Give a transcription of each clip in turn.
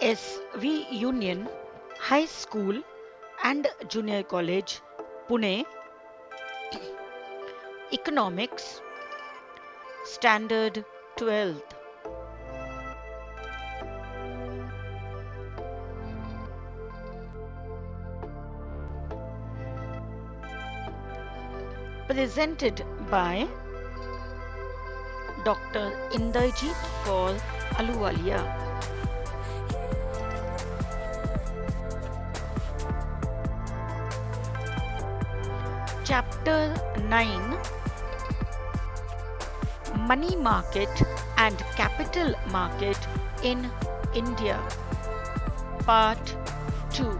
SV Union High School and Junior College, Pune. Economics, Standard 12th. Presented by Dr. Inderjeet Kaur Ahluwalia. Chapter 9, Money Market and Capital Market in India, Part 2.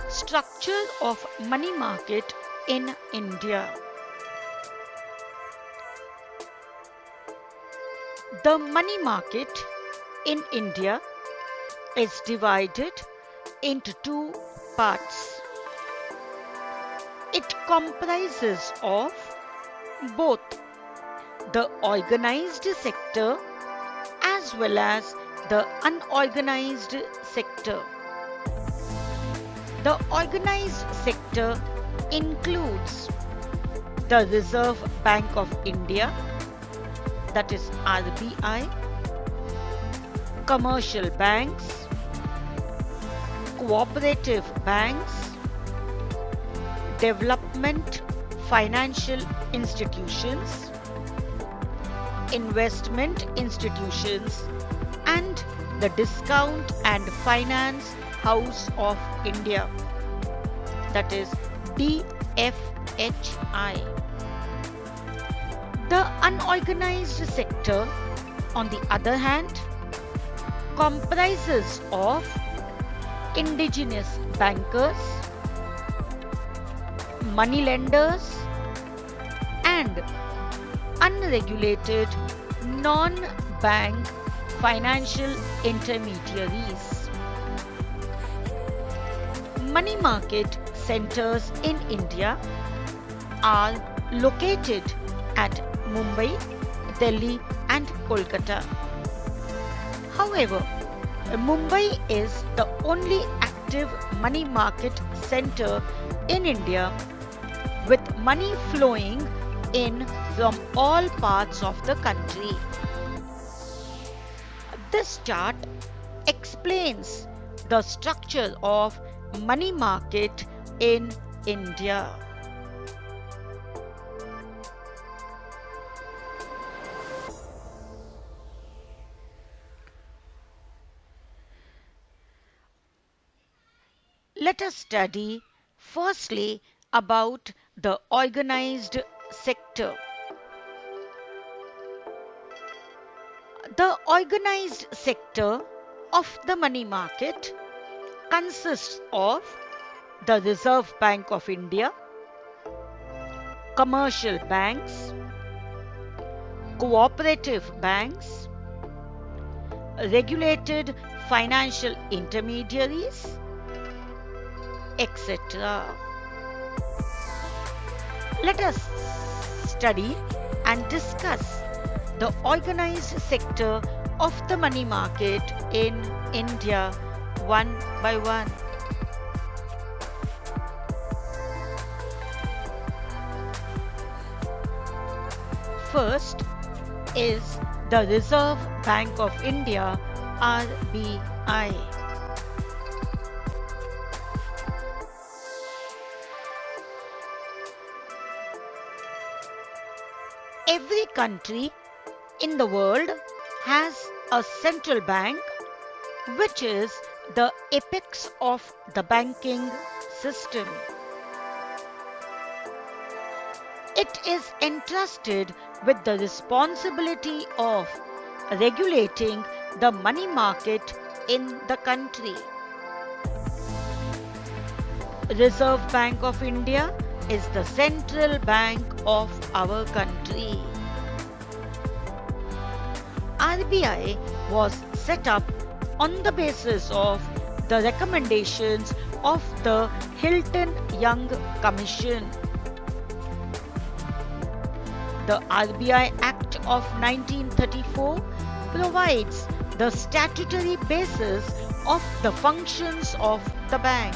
Structure of money market in India. The money market in India is divided into two parts. It comprises of both the organized sector as well as the unorganized sector. The organized sector includes the Reserve Bank of India, that is RBI, commercial banks, cooperative banks, development financial institutions, investment institutions, and the Discount and Finance House of India, that is DFHI. The unorganized sector, on the other hand, comprises of indigenous bankers, money lenders, and unregulated non-bank financial intermediaries. Money market centers in India are located at Mumbai, Delhi, and Kolkata. However, Mumbai is the only active money market center in India with money flowing in from all parts of the country. This chart explains the structure of money market in India. Let us study firstly about the organized sector. The organized sector of the money market consists of the Reserve Bank of India, commercial banks, cooperative banks, regulated financial intermediaries, etc. Let us study and discuss the organized sector of the money market in India one by one. First is the Reserve Bank of India, RBI. Every country in the world has a central bank which is the apex of the banking system. It is entrusted with the responsibility of regulating the money market in the country. Reserve Bank of India is the central bank of our country. RBI was set up on the basis of the recommendations of the Hilton Young Commission. The RBI Act of 1934 provides the statutory basis of the functions of the bank.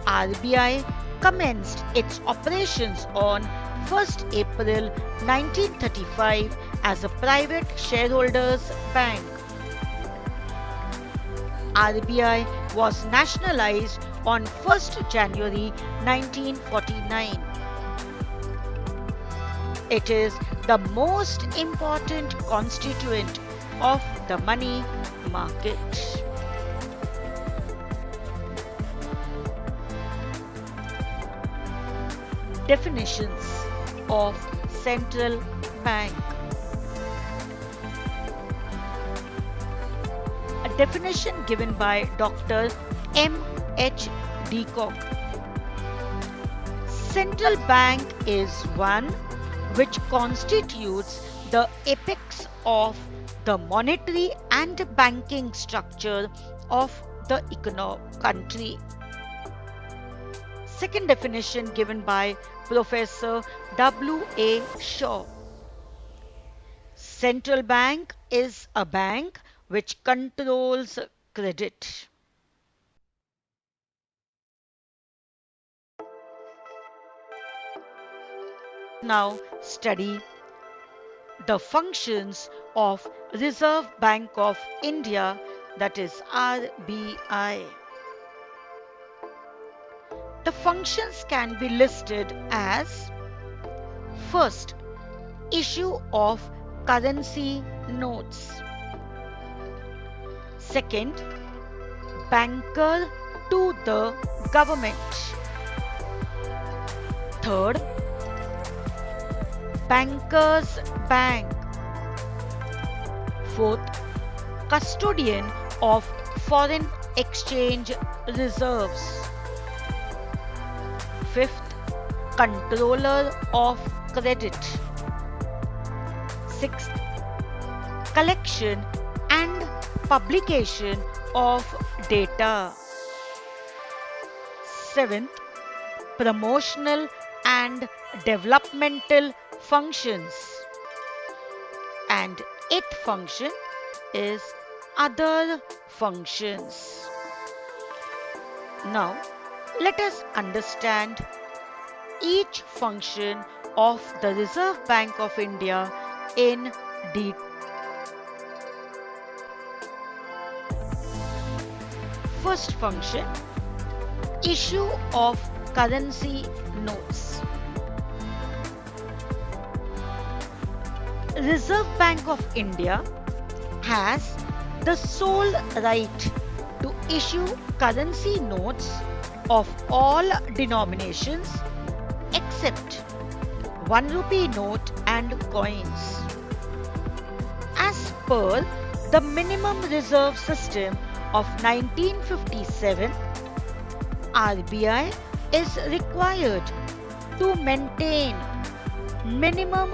RBI commenced its operations on 1st April 1935 as a private shareholders bank. RBI was nationalized on 1st January 1949. It is the most important constituent of the money market. Definitions of central bank. A definition given by Dr. M. H. Deacock. Central bank is one which constitutes the apex of the monetary and banking structure of the country. Second definition given by Professor W. A. Shaw. Central bank is a bank which controls credit. Now study the functions of Reserve Bank of India, that is RBI. The functions can be listed as: first, issue of currency notes; second, banker to the government; third, bankers bank; fourth, custodian of foreign exchange reserves; fifth, controller of credit; sixth, collection and publication of data; seventh, promotional and developmental functions; and eighth function is other functions. Now let us understand each function of the Reserve Bank of India in detail. First function, issue of currency notes. Reserve Bank of India has the sole right to issue currency notes of all denominations except 1 rupee note and coins. As per the minimum reserve system of 1957, RBI is required to maintain minimum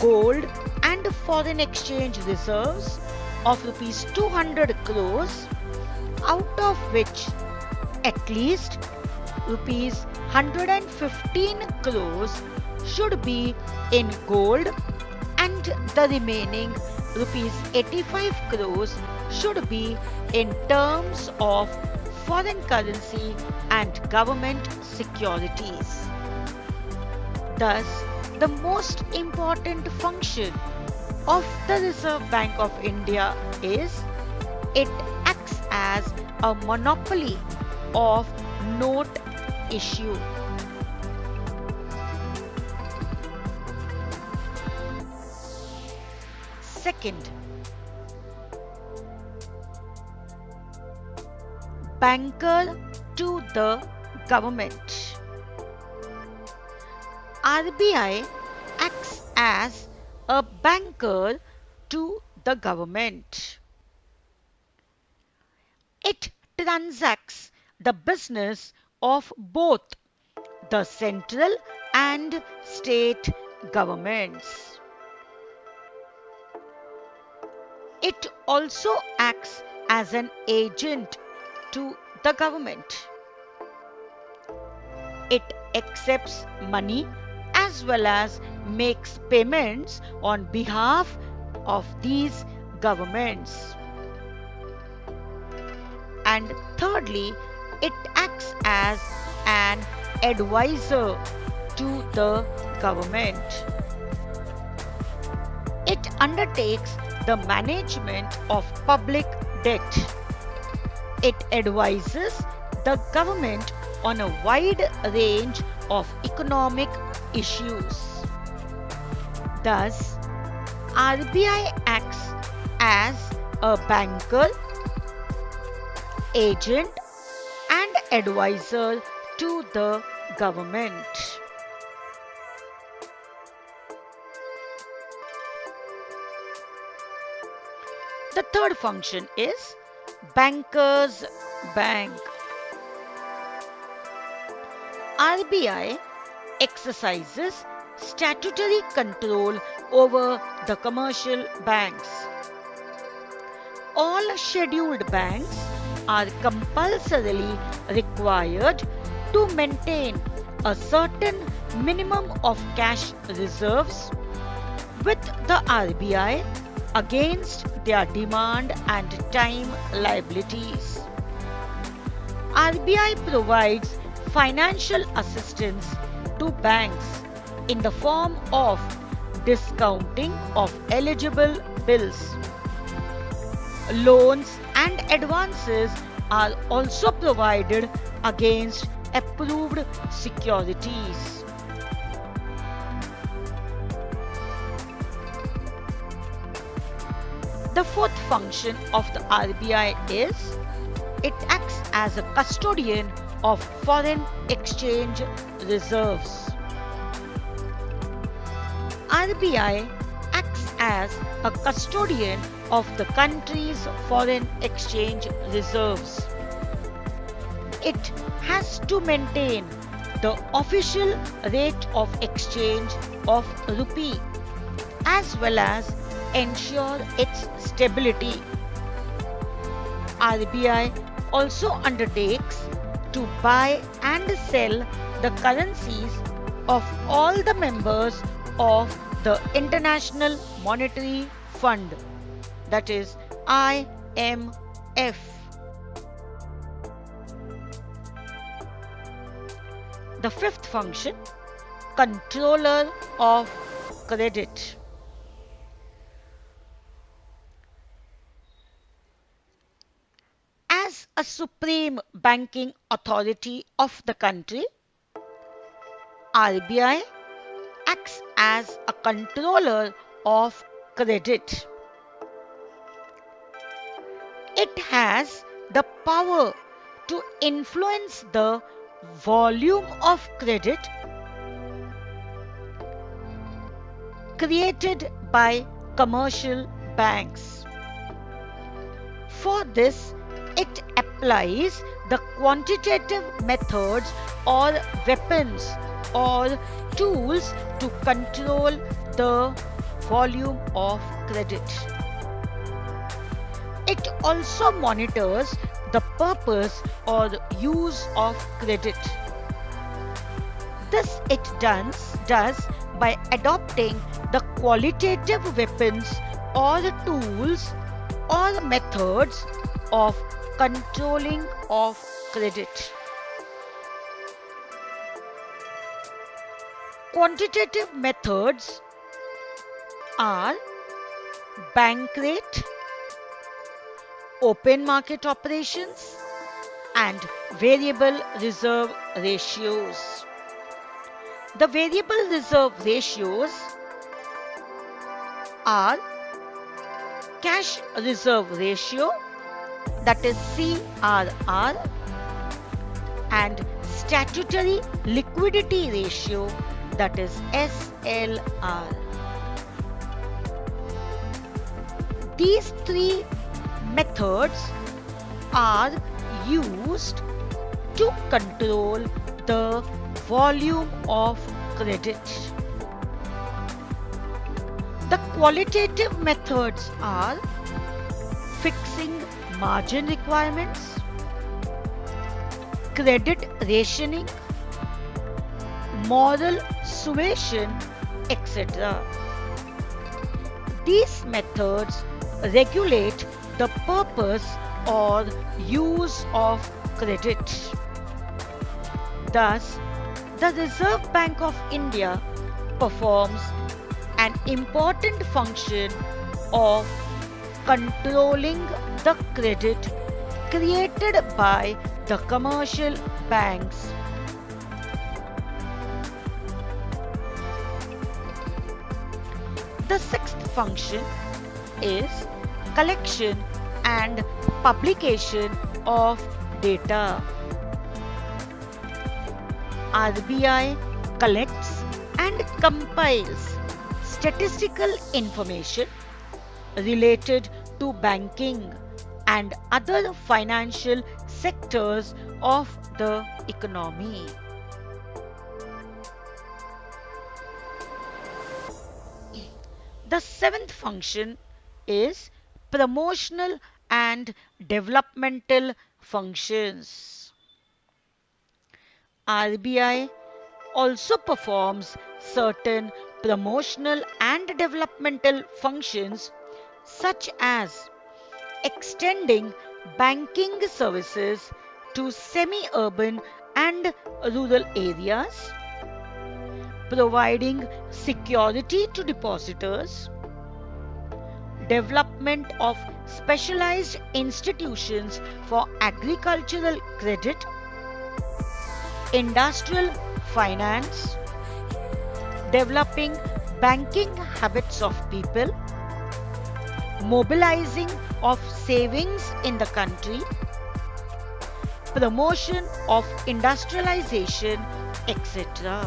gold and foreign exchange reserves of rupees 200 crores, out of which at least rupees 115 crores should be in gold and the remaining rupees 85 crores should be in terms of foreign currency and government securities. Thus, the most important function of the Reserve Bank of India is it acts as a monopoly of note issue. Second, banker to the government. RBI acts as a banker to the government. It transacts the business of both the central and state governments. It also acts as an agent to the government. It accepts money as well as makes payments on behalf of these governments. And thirdly, it acts as an advisor to the government. It undertakes the management of public debt. It advises the government on a wide range of economic issues. Thus, RBI acts as a banker, agent, and advisor to the government. The third function is Bankers Bank. RBI exercises statutory control over the commercial banks. All scheduled banks are compulsorily required to maintain a certain minimum of cash reserves with the RBI against their demand and time liabilities. RBI provides financial assistance to banks in the form of discounting of eligible bills. Loans and advances are also provided against approved securities. The fourth function of the RBI is it acts as a custodian of foreign exchange reserves. RBI acts as a custodian of the country's foreign exchange reserves. It has to maintain the official rate of exchange of rupee as well as ensure its stability. RBI also undertakes to buy and sell the currencies of all the members of the International Monetary Fund, that is IMF. The fifth function, Controller of Credit. As a supreme banking authority of the country, RBI acts as a controller of credit. It has the power to influence the volume of credit created by commercial banks. For this, it applies the quantitative methods or weapons or tools to control the volume of credit. It also monitors the purpose or use of credit. This it does by adopting the qualitative weapons or tools or methods of controlling of credit. Quantitative methods are bank rate, open market operations, and variable reserve ratios. The variable reserve ratios are cash reserve ratio, that is CRR, and statutory liquidity ratio, that is SLR. These three methods are used to control the volume of credit. The qualitative methods are fixing margin requirements, credit rationing, moral suasion, etc. These methods regulate the purpose or use of credit. Thus, the Reserve Bank of India performs an important function of controlling the credit created by the commercial banks. The sixth function is collection and publication of data. RBI collects and compiles statistical information related to banking and other financial sectors of the economy. The seventh function is promotional and developmental functions. RBI also performs certain promotional and developmental functions such as extending banking services to semi-urban and rural areas, providing security to depositors, development of specialized institutions for agricultural credit, industrial finance, developing banking habits of people, mobilizing of savings in the country, promotion of industrialization, etc.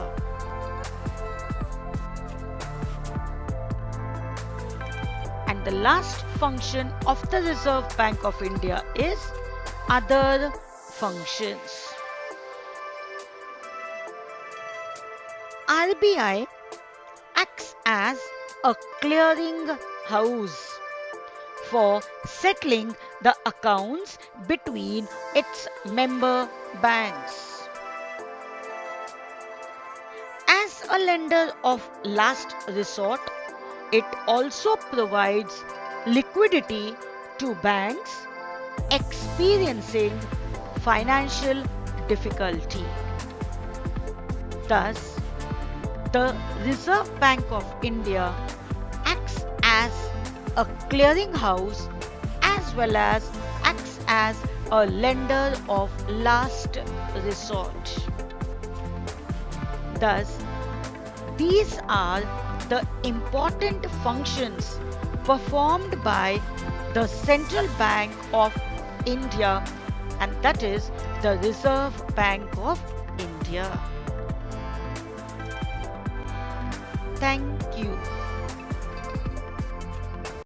And the last function of the Reserve Bank of India is other functions. RBI acts as a clearing house for settling the accounts between its member banks. As a lender of last resort, it also provides liquidity to banks experiencing financial difficulty. Thus, the Reserve Bank of India acts as a clearinghouse as well as acts as a lender of last resort. Thus, these are the important functions performed by the Central Bank of India, and that is the Reserve Bank of India. Thank you.